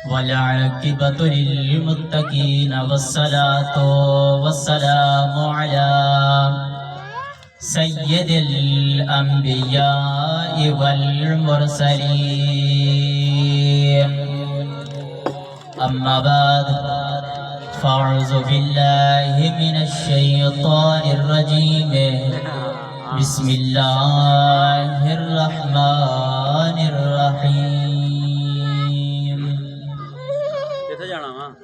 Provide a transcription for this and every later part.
والعاقبة للمتقين والصلاة والسلام على سيد الأنبياء والمرسلين أما بعد فأعوذ بالله من الشيطان الرجيم بسم الله الرحمن الرحيم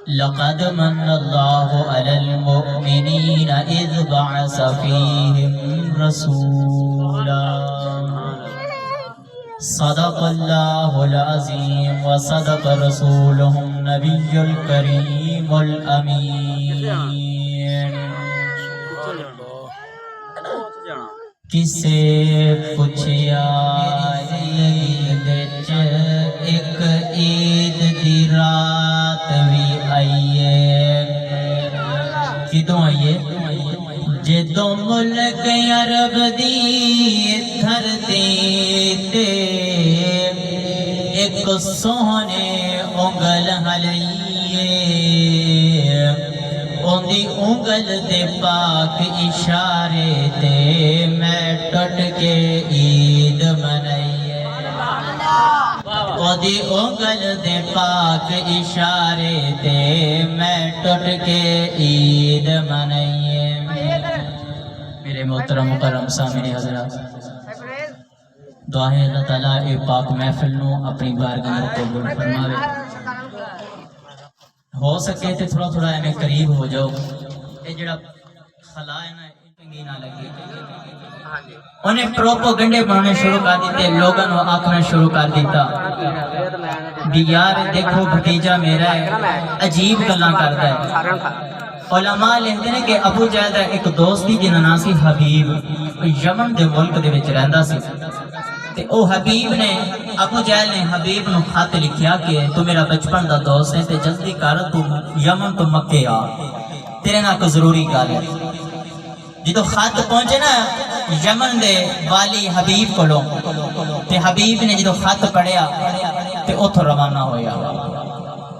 لقد من الله على المؤمنين إذ بعث فيهم رسولا صدق الله العظيم وصدق رسوله النبي الكريم الأمين کسے پوچھیا عید وچ ایک عید دی رات بھی آئیے کدوں آئیے جدوں ملک عرب دی دھرتی تے ایک سوہنے انگل ہلائیے اندی انگل دے پاک اشارے تے میں ٹٹ کے عید منائیے اندی انگل دے پاک اشارے تے میں ٹٹ کے عید منائیے میرے محترم مکرم سامعین حضرات دعا ہے اللہ تعالیٰ اے پاک محفل نو اپنی بارگاہ میں قبول فرماوے ہو سکے تے تھوڑا تھوڑا ایویں قریب ہو جاؤ اے جڑا خلا ہے نا چنگی نہ لگے انہیں پروپیگنڈے بنانے شروع کر دیتے لوگوں کو آکھنا شروع کر دیتا بھی یار دیکھو بھتیجا میرا ہے عجیب گلاں کرتا ہے علماء لکھتے ہیں کہ ابو جہل دا ایک دوست دی جنہاں نام سی حبیب یمن دے ملک دے وچ رہندا سی تے او حبیب نے ابو جہل نے حبیب نو خط لکھیا کہ تو میرا بچپن دا دوست ہے تے جلدی کر تو یمن تو مکے آ تیرے نال کوئی ضروری گل ہے جدو خط پہنچے نا یمن دے والی حبیب کولوں تے حبیب نے جدو خط پڑھیا تے اوتھوں روانہ ہویا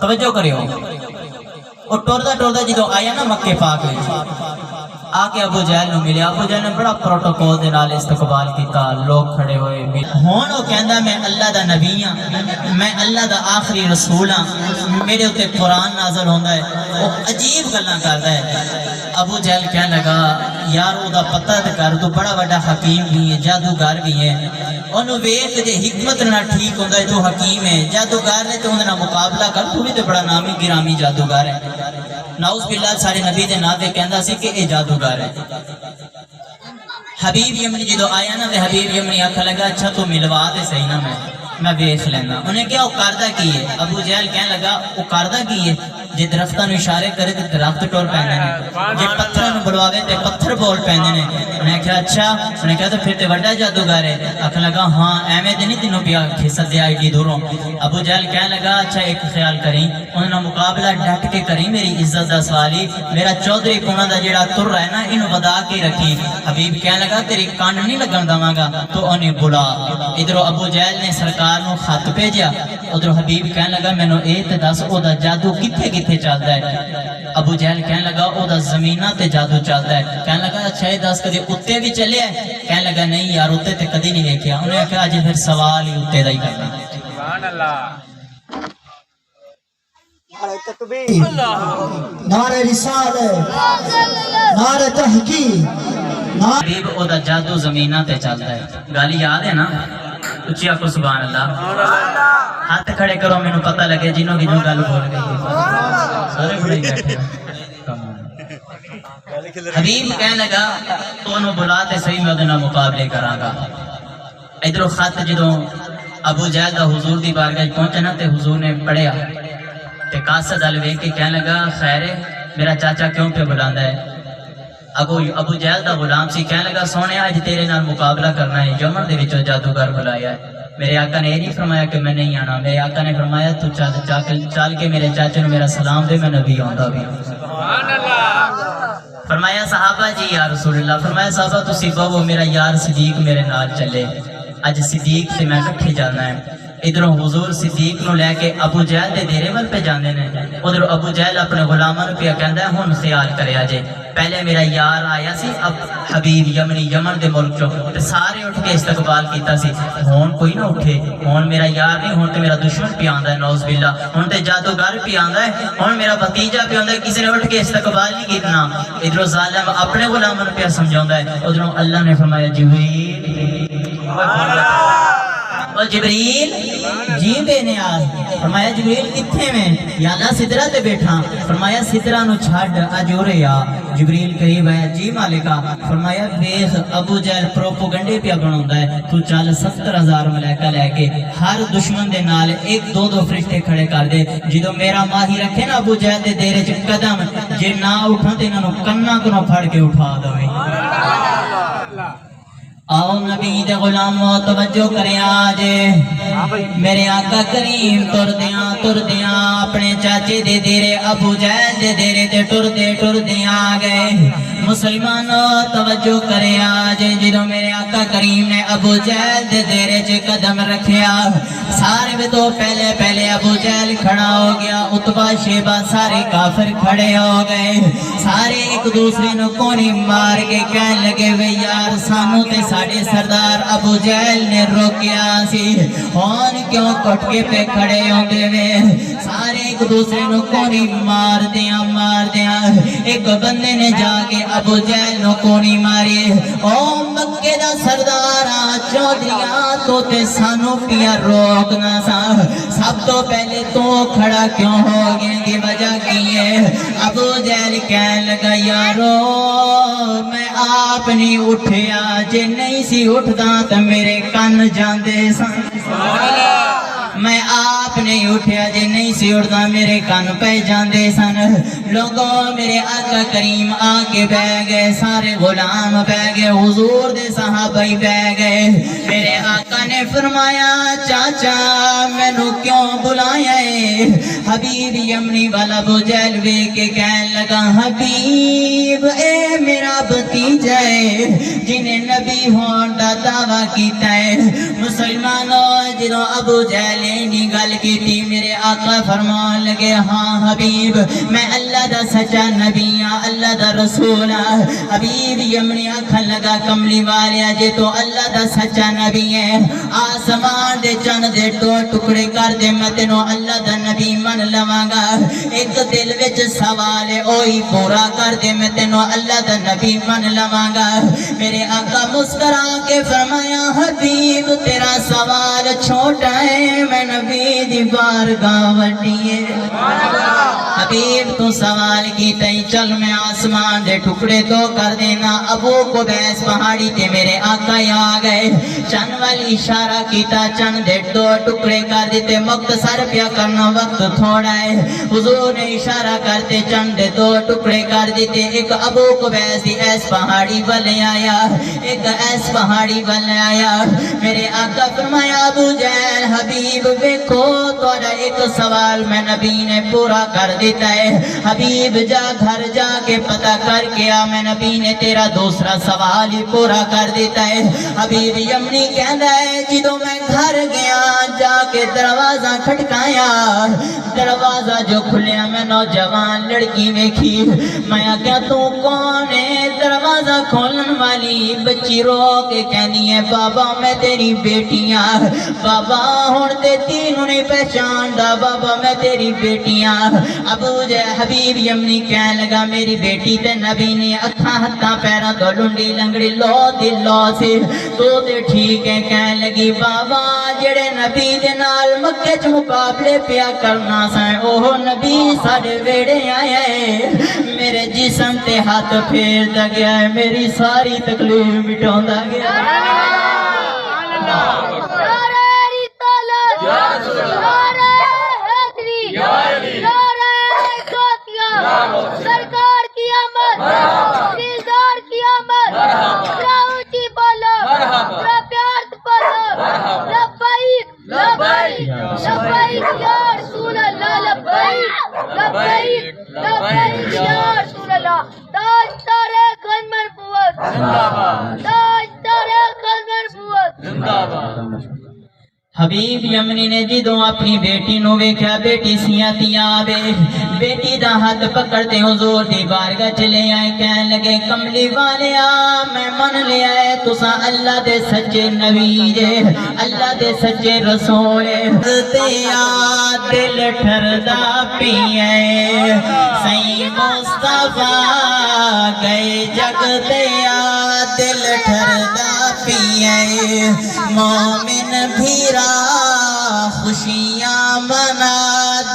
توجہ کریو اور ٹوردا ٹوردا جدو آیا نا مکے پاک وچ آ کے ابو جہل نو ملیا ابو جہل نے بڑا پروٹوکول دے نال استقبال کیتا لوگ کھڑے ہوئے ہن او کہندا میں اللہ دا نبی ہاں میں اللہ دا آخری رسول ہاں میرے اوتے قرآن نازل ہوندا ہے او عجیب گلاں کردا ہے ابو جہل کہنے لگا یار او دا پتہ تے کر تو بڑا بڑا حکیم بھی ہے جادوگر بھی ہے اونوں ویکھ جے حکمت نال ٹھیک ہوندا ہے تو حکیم ہے جادوگر نے تے اون نال مقابلہ کر تو بھی تے بڑا نامی گرامی جادوگر ہے نعوذ باللہ سارے نبی دے نام تے کہندا سی کہ اے جادوگر ہے حبیب یمنی جدو آیا نا تے حبیب یمنی آکھن لگا اچھا تو ملوا تے صحیح نا میں ویکھ لینا انہیں کیا او کردا کی ہے ابو جہل کہنے لگا او کردا کی ہے جے درختاں نوں اشارے کرے تے درخت ٹر پیندے نے جے پتھراں نوں بلواوے تے پتھر بول پیندے نے انہیں کہا اچھا انہیں کہا تو پھر تے بڑا جادوگر ہے آکھن لگا ہاں ایویں تے نہیں تینوں پیا کھسد دے آئی ڈی دوروں ابو جہل کہنے لگا اچھا ایک خیال کریں انہاں نال مقابلہ ڈٹ کے کریں میری عزت دا سوالی میرا چودھری کونا دا جڑا تر ہے نا اینوں ودا کے رکھی حبیب کہنے لگا تیری کان نہیں لگن داواں گا تو انہیں بلا ادھروں ابو جہل نے سرکار نوں خط بھیجیا ادھر حبیب کہنے لگا مینوں اے تے دس او دا جادو کتھے کتھے چلدا ہے ابو جہل کہنے لگا او دا زمیناں تے جادو چلدا ہے کہنے لگا اچھا اے دس کدی اُتے بھی چلے ہے کہنے لگا نہیں یار اُتے تے کدی نہیں دیکھیا انہیں کہا اج پھر سوال ہی اُتے دا ہی کرنا سبحان اللہ نعرہ تکبیر نعرہ رسالت نعرہ تحقیق حبیب او دا جادو زمیناں تے چلدا ہے گل یاد ہے نا اچھی آکو سبحان اللہ ہاتھ کھڑے کرو میں نو پتہ لگے جنہوں کی جو گل بول گئی سارے بڑے بیٹھے حبیب کہنے لگا تو انہوں بلاتے صحیح میں ادھنا مقابلے کراں گا ادھر خط جدوں ابو جہل دا حضور دی بارگاہ پہنچے نا تے حضور نے پڑھیا تے قاصد ال ویکھ کے کہنے لگا خیر میرا چاچا کیوں پہ بلاندا ہے ابو جہل دا غلام سی کہنے لگا سونے اج تیرے نال مقابلہ کرنا ہے یمن دے وچوں جادوگر بلایا ہے میرے آقا نے یہ نہیں فرمایا کہ میں نہیں آنا میرے آقا نے فرمایا تو چل کے میرے چاچے نے میرا سلام دے میں نبی آندا بھی فرمایا صحابہ جی یا رسول اللہ فرمایا صحابہ تسی بہو میرا یار صدیق میرے نال چلے اج صدیق سے میں کٹھے جانا ہے ادھروں حضور صدیق نو لے کے ابو جہل دے ڈیرے ول پہ جاندے نے، ادھر ابو جہل اپنے غلاماں نو پیا کہندا ہے ہن خیال کریا جے، پہلے میرا یار آیا سی اب حبیب یمنی یمن دے ملک چوں تے سارے اٹھ کے استقبال کیتا سی، ہن کوئی نہ اٹھے، ہن میرا یار نہیں، ہن تے میرا دشمن پہ آندا ہے نعوذ باللہ، ہن تے جادوگر پہ آندا ہے، ہن میرا بھتیجا پہ آندا ہے، کسی نے اٹھ کے استقبال نہیں کیتنا۔ ادھر ظالم اپنے غلاماں نو پیا سمجھاوندا ہے، ادھروں اللہ نے فرمایا جبریل او جبریل جی بے نیاز، فرمایا جبریل کتھے میں؟ یا اللہ سدرہ تے بیٹھا، فرمایا سدرہ نو چھڈ اج اورے آ، جبریل قریب آیا، جی مالکا، فرمایا ویکھ ابو جہل پروپوگنڈے پیا بناوندا ہے، تو چل 70,000 ملائکہ لے کے ہر دشمن دے نال ایک دو دو فرشتے کھڑے کر دے، جدوں میرا ماہی رکھے نا ابو جہل دے دیرے چ قدم، جے نہ اٹھن تے انہاں نو کناں کو پھڑ کے اٹھا دوے۔ آؤ نبی دے غلامو توجہ کرے آجے، میرے آقا کریم تر دیاں اپنے چاچے دے دیرے ابو جہل دے دیرے تے ٹر دیاں آگئے۔ مسلمانوں توجہ کرے آجے، جدوں میرے آقا کریم نے ابو جہل دے دیرے چے قدم رکھیا، سارے میں تو پہلے ابو جہل کھڑا ہو گیا، عتبہ شیبہ سارے کافر کھڑے ہو گئے، سارے ایک دوسرے نو کونی مار کے کہنے لگے وے یار سانو تے ساڑے سردار ابو جہل نے روکیا سی، ہون کیوں کٹ کے پہ کھڑے ہوندے وے، سارے ایک دوسرے نو کونی مار دیاں، ایک بندے نے جا کے ابو جہل نو کونی ماری، او مکے دا سردارا چودھریاں تو تے سانو پیا روکنا سا، سب تو پہلے تو کھڑا کیوں ہو گئے کی وجہ کی ہے؟ ابو جہل کہنے لگا یارو میں آپ نہیں اٹھیا، جے نہیں سی اٹھدا تو میرے کن جاندے سن، میں آپ نہیں اٹھیا جے نہیں سی اٹھدا میرے کن پہ جاندے سن۔ لوگوں میرے آقا کریم آکے بہ گئے، سارے غلام بہ گئے، حضور دے صحابہ بہ گئے، میرے آقا نے فرمایا چاچا میں نو کیوں بلایا ہے؟ حبیب یمنی والا ابو جہل وے کے کہنے لگا حبیب اے میرا بھتیجا ہے جنہیں نبی ہون دا دعویٰ کیتا ہے۔ مسلمانوں جنہوں ابو جہل نے گل کی تھی، میرے آقا فرمان لگے ہاں حبیب میں اللہ دا سچا نبی ہاں، اللہ دا رسول ہاں۔ حبیب یمنی آکھن لگا کملی والیا جے تو اللہ دا سچا نبی ہے، آسمان دے چند دے دو ٹکڑے کر دے میں تینوں اللہ دا نبی من لواں گا، ایک دل وچ سوال ہے اوہی پورا کر دے میں تینوں اللہ دا نبی من لواں گا۔ میرے آقا مسکرا کے فرمایا حبیب تیرا سوال چھوٹا ہے، میں نبی دی بارگاہ وڈی ہے۔ حبیب تو سوال کی تئی چل میں آسمان دے ٹکڑے دو کر دینا۔ ابو کو بیس پہاڑی تے میرے آقا آ گئے، چند والی اشارہ کیتا، چند دے دو ٹکڑے کر دیتے، مختصر پیا کرنا وقت تھوڑا ہے، حضور نے اشارہ کرتے چند دے دو ٹکڑے کر دیتے، ایک ابو کو بیس دی ایس پہاڑی والے آیا، ایک ایس پہاڑی والے آیا۔ میرے آقا فرمایا ابو جہل حبیب ویکھو تھوڑا ایک سوال میں نبی نے پورا کر دیتا ہے، حبیب جا گھر جا کے پتہ کر کے آ میں نبی نے تیرا دوسرا سوال ہی پورا کر دیتا ہے۔ حبیب یمنی کہندا ہے جدوں میں گھر گیا جا کے دروازہ کھٹکایا، دروازہ جو کھلیا میں نوجوان لڑکی ویکھی، میں کیا تو کون ہے؟ دروازہ کھولن والی بچی رو کے کہنی ہے بابا میں تیری بیٹیاں، بابا ہن تے تینوں نہیں پہچاندا، بابا میں تیری بیٹیاں۔ ابو جہل حبیب یمنی کہنے لگا میری بیٹی تے نبی نے اکھاں ہتھاں پیراں تو لنڈی لنگڑی لو دل لو سے تو تے ٹھیک ہے، کہنے لگی بابا جڑے نبی دے نال مکے چ مقابلے پیا کرنا سائیں اوہ نبی ساڈے ویڑے آیا ہے، میرے جسم تے ہاتھ پھیردا گیا ہے، میری ساری تکلیف مٹاوندا گیا ہے۔ سرکار کی آمد، دیدار کی آمد، اونچی بولو، پیار سے بولو، لبیک لبیک لبیک یا رسول اللہ، لبیک لبیک لبیک یا رسول اللہ۔ تاج تارے خنمر پوت زندہ باد، تاج تارے خنمر پوت زندہ باد۔ حبیب یمنی نے جدوں اپنی بیٹی نو ویکھیا بیٹی سیاں تیاں آوے بیٹی دا ہاتھ پکڑتے حضور دی بارگاہ چ لے آئے کہن لگے کملی والیا میں من لیا ہے تساں اللہ دے سچے نبی جے اللہ دے سچے رسول تیا دل ٹھردا پیے سئی مصطفیٰ گئے جگ دیا دل ٹھردا پیے مومن بھیرا خوشیاں منا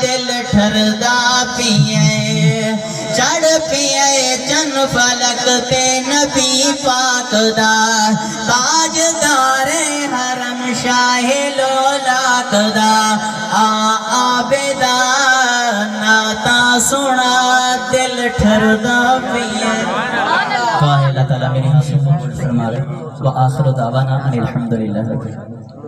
دل ٹھردا پیے چڑھ پیے چن فلک تے نبی پاک دا تاجدار حرم شاہ لولاک دا آبدا ناتا سنا دل ٹھردا پیے اللہ تعالیٰ میری حاصل قبول فرما لے وآخر دعوانا ان الحمدللہ رب العالمین